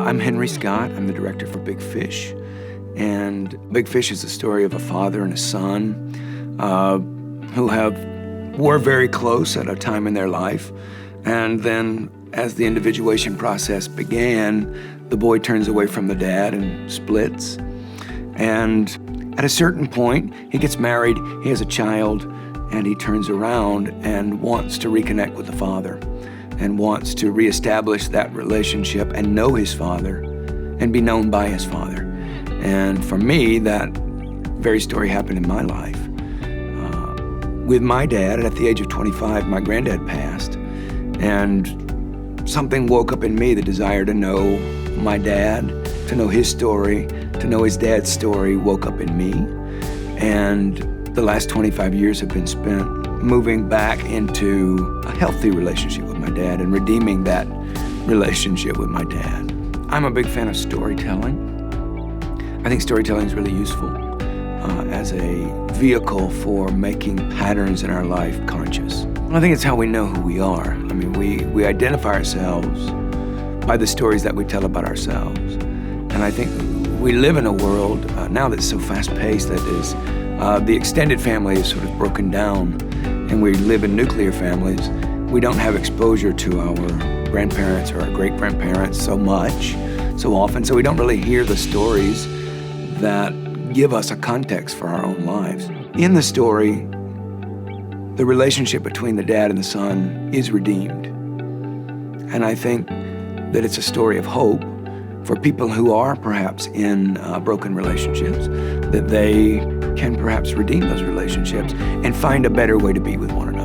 I'm Henry Scott. I'm the director for Big Fish. And Big Fish is the story of a father and a son who were very close at a time in their life. And then as the individuation process began, the boy turns away from the dad and splits. And at a certain point, he gets married, he has a child, and he turns around and wants to reconnect with the father and wants to reestablish that relationship and know his father and be known by his father. And for me, that very story happened in my life. With my dad, at the age of 25, my granddad passed, and something woke up in me, the desire to know my dad, to know his story, to know his dad's story woke up in me. And the last 25 years have been spent moving back into a healthy relationship with my dad and redeeming that relationship with my dad. I'm a big fan of storytelling. I think storytelling is really useful as a vehicle for making patterns in our life conscious. I think it's how we know who we are. I mean, we identify ourselves by the stories that we tell about ourselves. And I think we live in a world now that's so fast-paced that is, the extended family is sort of broken down, and we live in nuclear families. We don't have exposure to our grandparents or our great-grandparents so much, so often, so we don't really hear the stories that give us a context for our own lives. In the story, the relationship between the dad and the son is redeemed. And I think that it's a story of hope for people who are perhaps in broken relationships, that they can perhaps redeem those relationships and find a better way to be with one another.